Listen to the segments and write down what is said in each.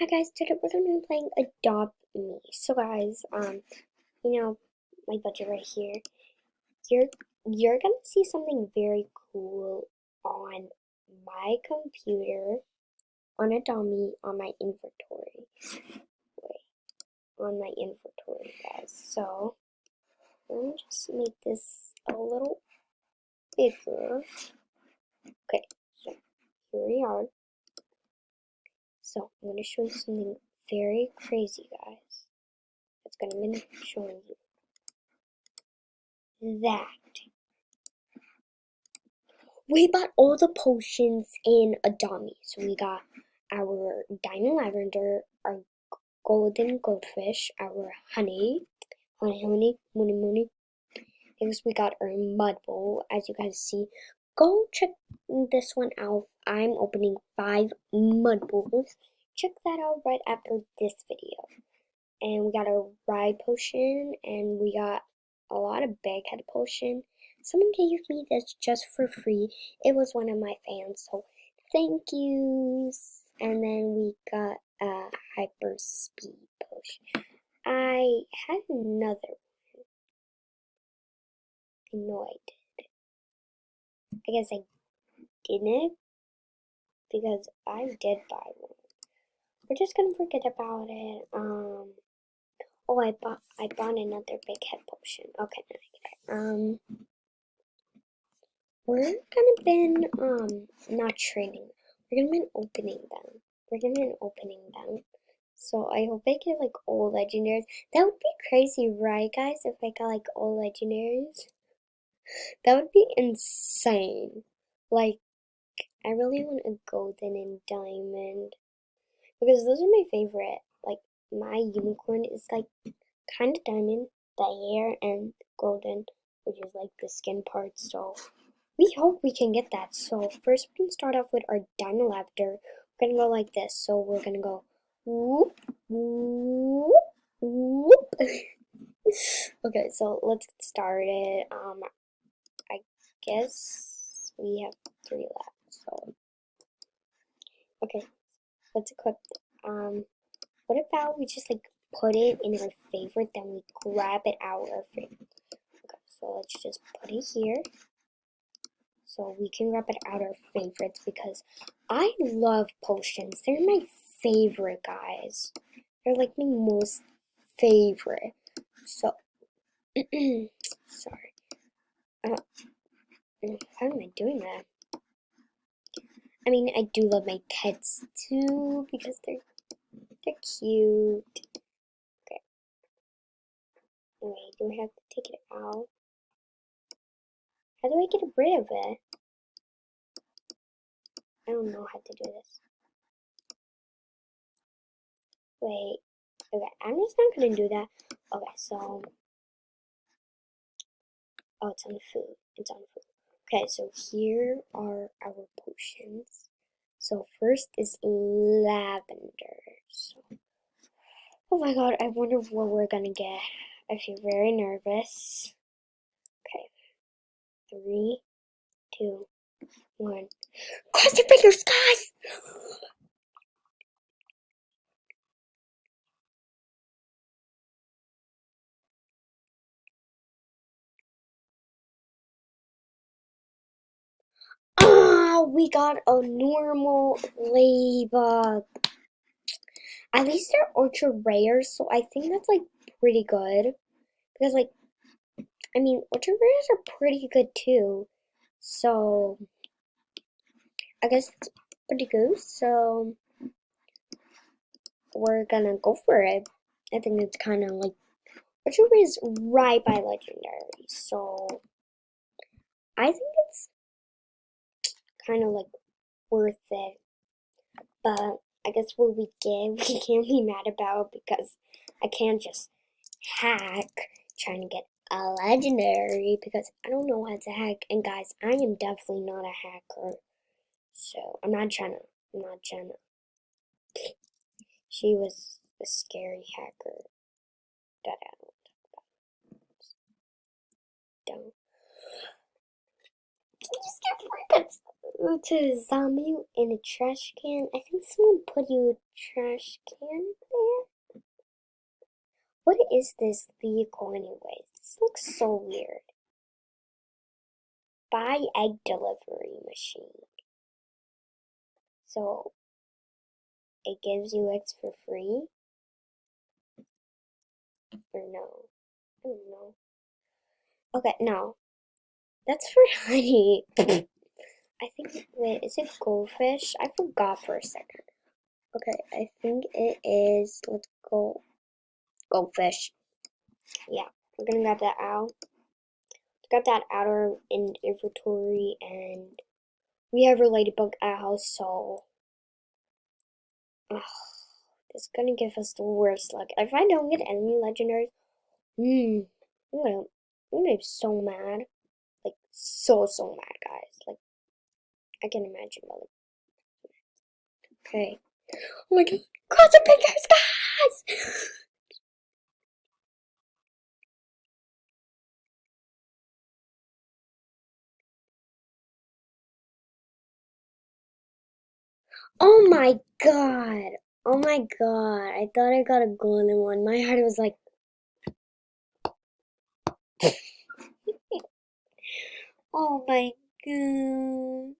Hi guys, today we're gonna be playing Adopt Me. So guys, my budget right here. You're you're gonna see something very cool on my computer on Adopt Me on my inventory. Wait, on my inventory, guys. So let me just make this a little bigger. Okay, so here we are. So I'm gonna show you something very crazy, guys. It's gonna be showing you that. We bought all the potions in Adopt Me. So we got our diamond lavender, our golden goldfish, our honey. Next we got our mud bowl, as you guys see. Go check this one out. I'm opening 5 mud bowls. Check that out right after this video. And we got a rye potion, and we got a lot of baghead potion. Someone gave me this just for free. It was one of my fans, so thank yous. And then we got a hyper speed potion. I had another one. I know I did. I guess I didn't because I did buy one. We're just gonna forget about it. Oh, I bought another big head potion. Okay, now I get it. We're gonna been not trading. We're gonna been opening them. We're gonna been opening them. So I hope I get like all legendaries. That would be crazy, right, guys? If I got like all legendaries, that would be insane. Like I really want a golden and diamond because those are my favorite. Like my unicorn is like kind of diamond, the hair, and golden, which is like the skin part. So we hope we can get that. So first we can start off with our diamond lavender. We're gonna go like this. So we're gonna go whoop, whoop, whoop. Okay, so let's get started. I guess we have 3 left. So okay, let's equip. What about we just like put it in our favorite, then we grab it out of our favorite. Okay, so let's just put it here. So we can grab it out our favorites because I love potions. They're my favorite, guys. They're like my most favorite. So, sorry. Uh, how am I doing that? I mean, I do love my pets too because they're cute. Okay. Wait, do I have to take it out? How do I get rid of it? I don't know how to do this. Wait. Okay, I'm just not gonna do that. Okay, so oh, it's on food. It's on food. Okay, so here are our potions. So first is lavender. So, oh my god, I wonder what we're gonna get. I feel very nervous. Okay, 3, 2, 1. Cross your fingers, guys! Ah, we got a normal ladybug. At least they're ultra rare, so I think that's like pretty good. Because like, I mean, ultra rares are pretty good too. So I guess it's pretty good. So we're gonna go for it. I think it's kind of like ultra rare is right by legendary. So I think it's kind of like worth it. But I guess what we get, we can't be mad about because I can't just hack trying to get a legendary because I don't know how to hack. And guys, I am definitely not a hacker. So I'm not trying to. I'm not trying to. She was a scary hacker that I don't. You scared me. to zombie in a trash can. I think someone put you a trash can there. What is this vehicle anyways? This looks so weird. Buy egg delivery machine. So it gives you eggs for free? Or no? I don't know. Okay, no. That's for honey. I think, wait, is it goldfish? I forgot for a second. Okay, I think it is, let's go, goldfish. Yeah, we're gonna grab that out. Got that out of inventory, and we have our ladybug at house, so ugh, it's gonna give us the worst luck. If I don't get enemy legendaries, I'm gonna, I'm gonna be so mad. Like, so mad, guys. Like, I can imagine, but like, okay. Oh my god, cross the fingers, guys! Oh my god. Oh my god. I thought I got a golden one. My heart was like, oh my god.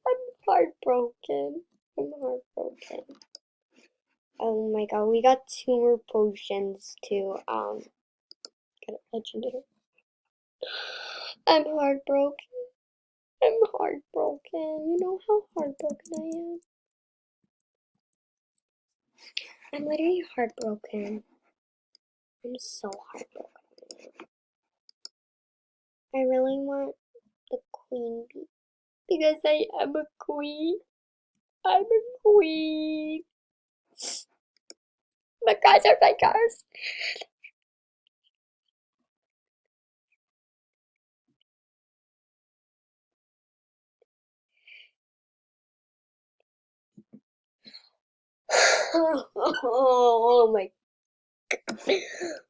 I'm heartbroken. I'm heartbroken. Oh my god, we got 2 more potions to get a legendary. I'm heartbroken. I'm heartbroken. You know how heartbroken I am. I'm literally heartbroken. I'm so heartbroken. I really want the queen bee because I am a queen. I'm a queen. My guys are my cars. Oh my,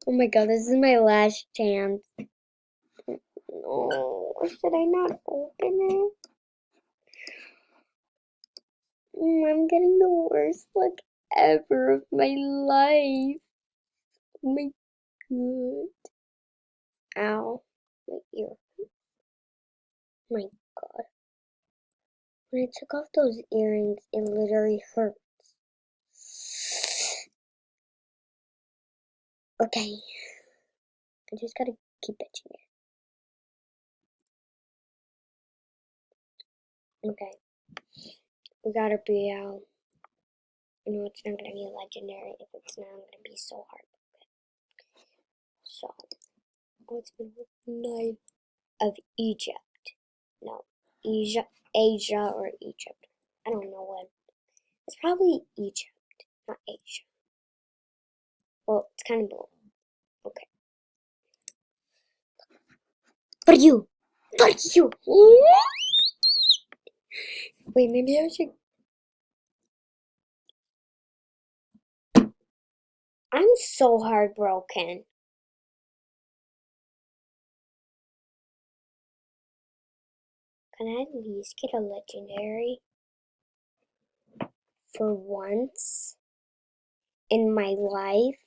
oh my god, this is my last chance. No, should I not open it? I'm getting the worst luck ever of my life. Oh my god. Ow. My ear. My god. When I took off those earrings, it literally hurts. Okay. I just gotta keep itching it. Okay. We gotta be out. You know, it's not gonna be a legendary. If it's not, I'm gonna be so hard. So, what's been with Night of Egypt? No, Asia or Egypt. I don't know what. It's probably Egypt, not Asia. Well, it's kind of both. Okay. But you! But you! Wait, maybe I should. I'm so heartbroken. Can I at least get a legendary for once in my life?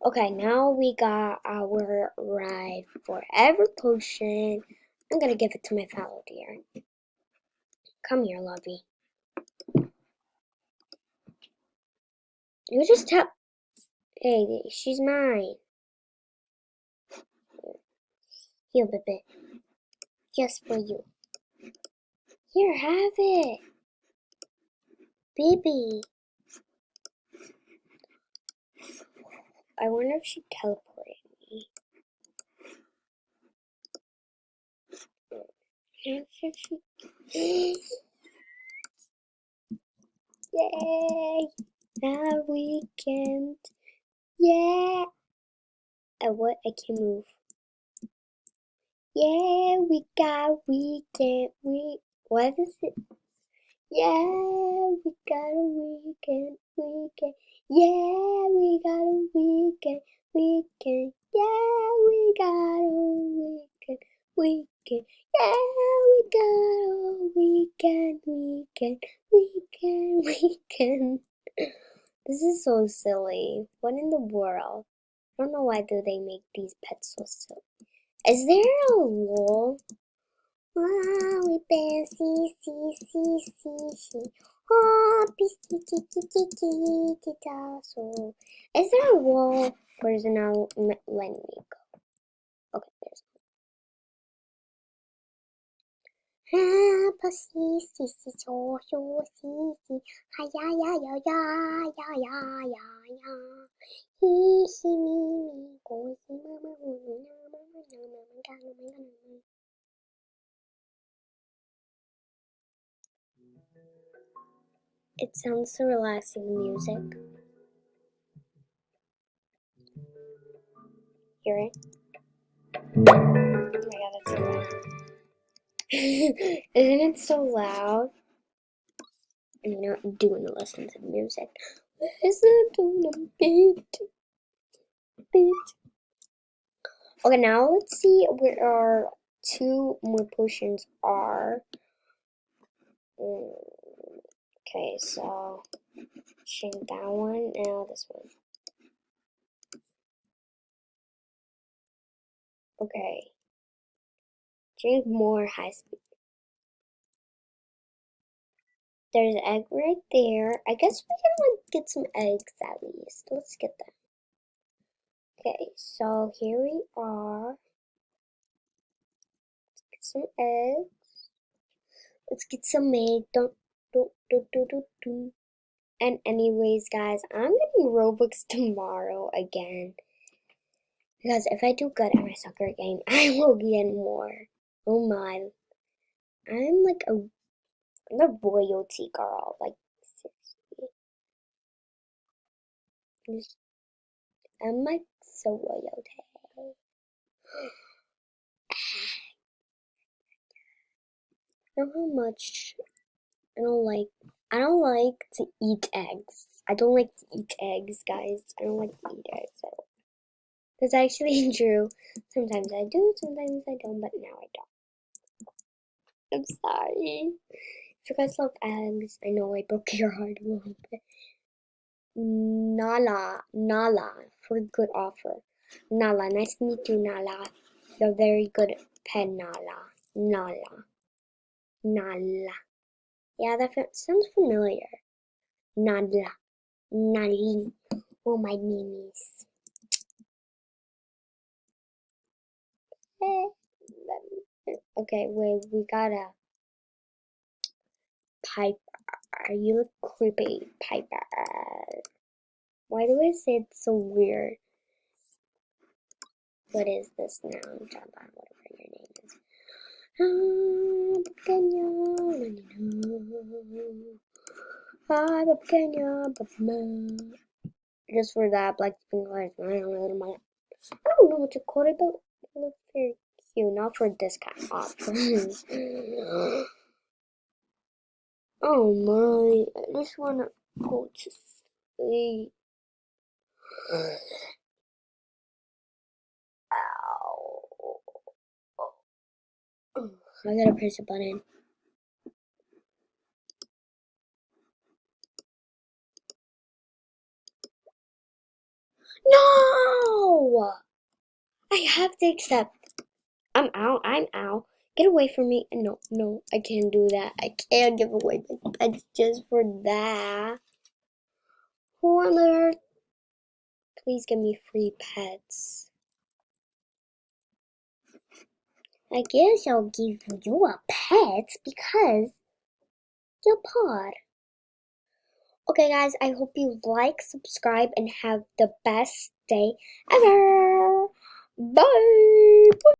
Okay, now we got our ride forever potion. I'm gonna give it to my fallow deer. Come here, lovey. You just tell. Hey, she's mine. Here, baby. Just for you. Here, have it. Baby. I wonder if she teleported me. Yay! Now weekend. Yeah! What? I can't move. Yeah, we got weekend. What is it? Yeah, we got a weekend, weekend. Yeah, we got a weekend, weekend. Yeah, we got a weekend, weekend. Yeah, we got a weekend, weekend, weekend, weekend. This is so silly. What in the world? I don't know why do they make these pets so silly. Is there a wall? Wow, we see, see, see, see, see. Happy, so. Is there a wall? Or is it now letting me go? Okay, there's. Happy, see, see, see, so, so, see, see. Ha, ya, ya, ya, ya, ya, ya, ya, ya. He, me, go, he, mama, It sounds so relaxing music. Hear it? Oh my god, that's so loud. Isn't it so loud? I'm not doing the listen to music. Listen to the beat. Beat. Okay, now let's see where our two more potions are. Okay, so change that one, now this one. Okay. Drink more high speed. There's an egg right there. I guess we can like get some eggs at least. Let's get them. Okay, so here we are. Get some eggs. Let's get some egg. Don't. And anyways, guys, I'm getting Robux tomorrow again. Because if I do good at my soccer game, I will get more. Oh my. I'm like I'm a royalty girl. Like, seriously. I'm like so royalty. I don't know how much I don't like to eat eggs. I don't like to eat eggs, guys. I don't like to eat eggs at all. That's actually true. Sometimes I do, sometimes I don't, but now I don't. I'm sorry. If you guys love eggs, I know I broke your heart a little bit. Nala, for good offer. Nala, nice to meet you, Nala. You're very good pet, Nala. Yeah, that sounds familiar. Nala. Nali. Oh, my memes. Okay, wait, we got a Piper. You look creepy, Piper. Why do I say it so weird? What is this now? John Bond, whatever your name is. Just for that, black fingers. I don't know what to call it, but it looks very cute. Not for this kind of offers. Oh my, I just wanna go to sleep. Ow. I gotta press a button. No! I have to accept. I'm out. Get away from me. No, I can't do that. I can't give away my pets just for that. Who on earth? Please give me free pets. I guess I'll give you a pet because you're pod. Okay, guys, I hope you like, subscribe, and have the best day ever. Bye.